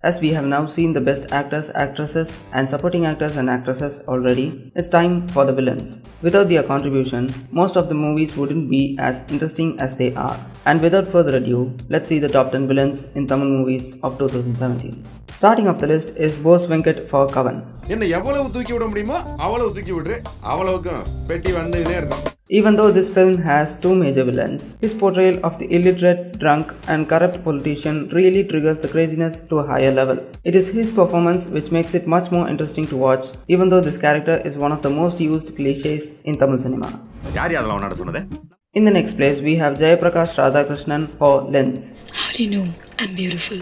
As we have now seen the best actors, actresses, and supporting actors and actresses already, it's time for the villains. Without their contribution, most of the movies wouldn't be as interesting as they are. And without further ado, let's see the top 10 villains in Tamil movies of 2017. Starting off the list is Bose Venkat for Kavan. Even though this film has two major villains, his portrayal of the illiterate, drunk, and corrupt politician really triggers the craziness to a higher level. It is his performance which makes it much more interesting to watch, even though this character is one of the most used cliches in Tamil cinema. In the next place, we have Jayaprakash Radhakrishnan for Lens. How do you know I'm beautiful?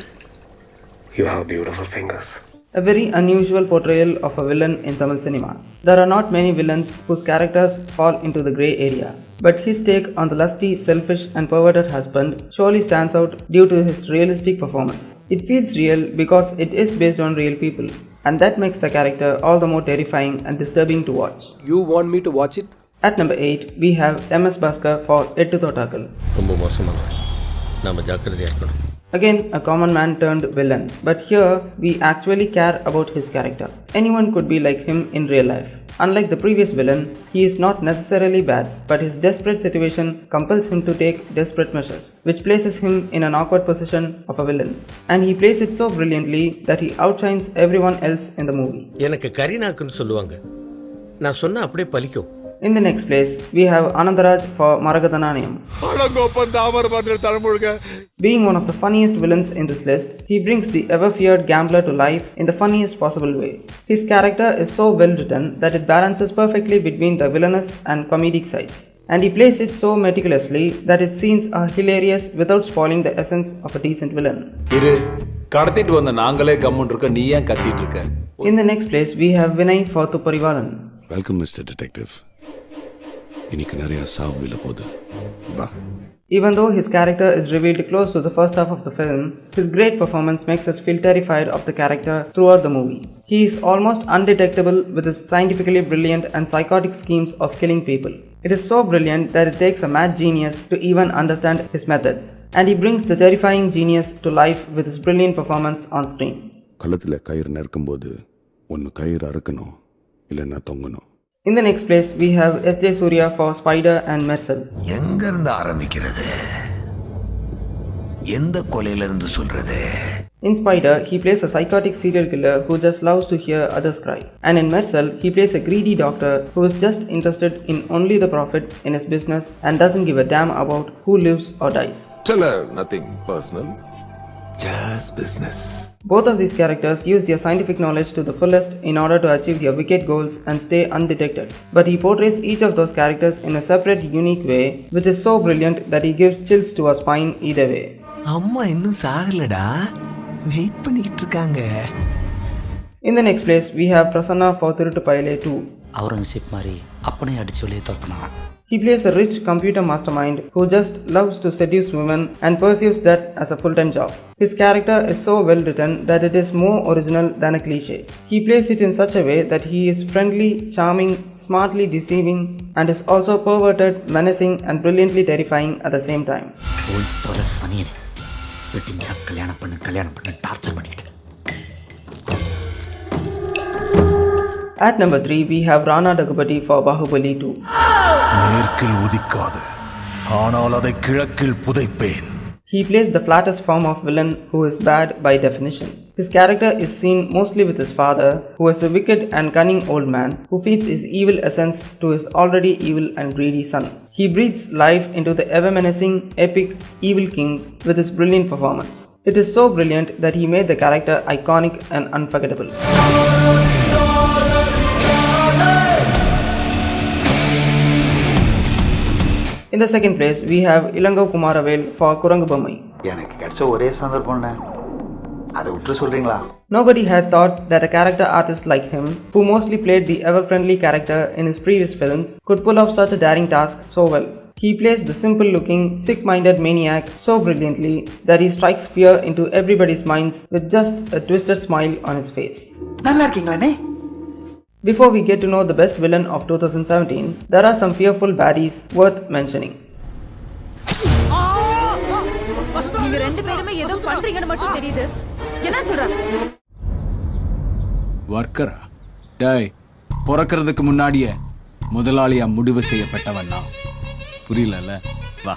You have beautiful fingers. A very unusual portrayal of a villain in Tamil cinema. There are not many villains whose characters fall into the grey area, but his take on the lusty, selfish and perverted husband surely stands out due to his realistic performance. It feels real because it is based on real people, and that makes the character all the more terrifying and disturbing to watch. You want me to watch it? At number 8, we have MS Bhaskar for Ettu Thotakal. Again, a common man turned villain, but here we actually care about his character. Anyone could be like him in real life. Unlike the previous villain, he is not necessarily bad, but his desperate situation compels him to take desperate measures, which places him in an awkward position of a villain. And he plays it so brilliantly that he outshines everyone else in the movie. In the next place, we have Anandaraj for Maragadananayam. Being one of the funniest villains in this list, he brings the ever-feared gambler to life in the funniest possible way. His character is so well written that it balances perfectly between the villainous and comedic sides. And he plays it so meticulously that his scenes are hilarious without spoiling the essence of a decent villain. In the next place, we have Vinay for Thuparivalan. Welcome, Mr. Detective. Even though his character is revealed close to the first half of the film, his great performance makes us feel terrified of the character throughout the movie. He is almost undetectable with his scientifically brilliant and psychotic schemes of killing people. It is so brilliant that it takes a mad genius to even understand his methods, and he brings the terrifying genius to life with his brilliant performance on screen. In the next place, we have S.J. Surya for Spider and Mersal. In Spider, he plays a psychotic serial killer who just loves to hear others cry. And in Mersal, he plays a greedy doctor who is just interested in only the profit in his business and doesn't give a damn about who lives or dies. Tell her nothing personal, just business. Both of these characters use their scientific knowledge to the fullest in order to achieve their wicked goals and stay undetected. But he portrays each of those characters in a separate, unique way, which is so brilliant that he gives chills to our spine either way. In the next place, we have Prasanna for Thiruttupaile 2. He plays a rich computer mastermind who just loves to seduce women and pursues that as a full-time job. His character is so well written that it is more original than a cliche. He plays it in such a way that he is friendly, charming, smartly deceiving, and is also perverted, menacing, and brilliantly terrifying at the same time. At number 3, we have Rana Daggubati for Bahubali 2. He plays the flattest form of villain who is bad by definition. His character is seen mostly with his father, who is a wicked and cunning old man who feeds his evil essence to his already evil and greedy son. He breathes life into the ever-menacing, epic, evil king with his brilliant performance. It is so brilliant that he made the character iconic and unforgettable. In the second place, we have Ilango Kumaravel for Kurangu Bommai. Nobody had thought that a character artist like him, who mostly played the ever-friendly character in his previous films, could pull off such a daring task so well. He plays the simple-looking, sick-minded maniac so brilliantly that he strikes fear into everybody's minds with just a twisted smile on his face. Before we get to know the best villain of 2017, there are some fearful baddies worth mentioning. நீங்க ரெண்டு பேருமே ஏதோ பண்றீங்கன்னு மட்டும் தெரியுது. என்ன சொல்ற? வர்க்கரா? டேய், பிறக்கிறதுக்கு முன்னாடியே முதலாளியா முடிவு செய்யப்பட்டவன் நான். புரியல? வா.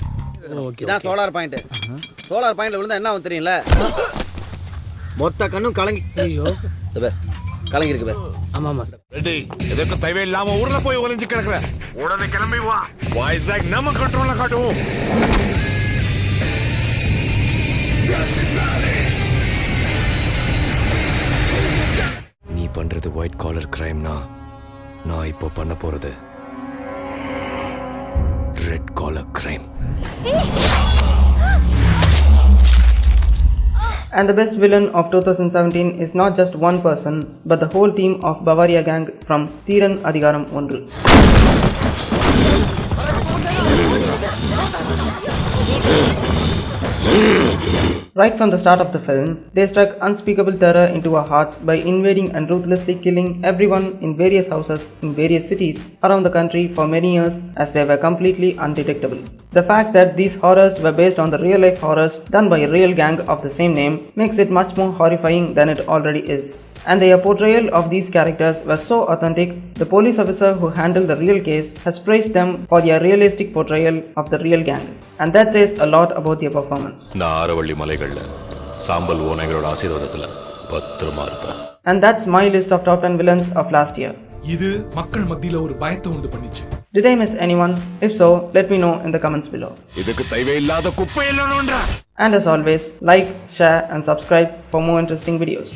இதான் சோலார் பாயிண்ட். சோலார் பாயிண்ட்ல விழுந்தா என்ன ஆகும் தெரியும்ல? மொத்த கண்ணும் கலங்கி கலங்கி இருக்கு. ஆமா சார். ரெடி, எதுக்கு தேவையில்லாம ஊர்ல போய் ஒளிஞ்சு கிடக்குற? உடனே கிளம்பி வா. வைசாக் நம்ம கண்ட்ரோல்ல காட்டுவோம். நீ பண்றது ஒயிட் காலர் கிரைம்னா, நான் இப்போ பண்ண போறது red collar crime. And the best villain of 2017 is not just one person, but the whole team of Bavaria gang from Thiran Adhigaram 1. Right from the start of the film, they struck unspeakable terror into our hearts by invading and ruthlessly killing everyone in various houses in various cities around the country for many years, as they were completely undetectable. The fact that these horrors were based on the real-life horrors done by a real gang of the same name makes it much more horrifying than it already is. And their portrayal of these characters was so authentic, the police officer who handled the real case has praised them for their realistic portrayal of the real gang. And that says a lot about their performance. நான் ஆரவள்ளி மலைகள்ல சாம்பல் ஓனைகளோட ஆசீர்வாதத்துல பத்திரமா இருப்பேன். And that's my list of top 10 villains of last year. இது மக்கள் மத்தியில ஒரு பயத்தை உண்டு பண்ணிச்சு. Did I miss anyone? If so, let me know in the comments below. இதுக்கு தேவையில்லாத குப்பை இல்லைன்றா. And as always, like, share and subscribe for more interesting videos.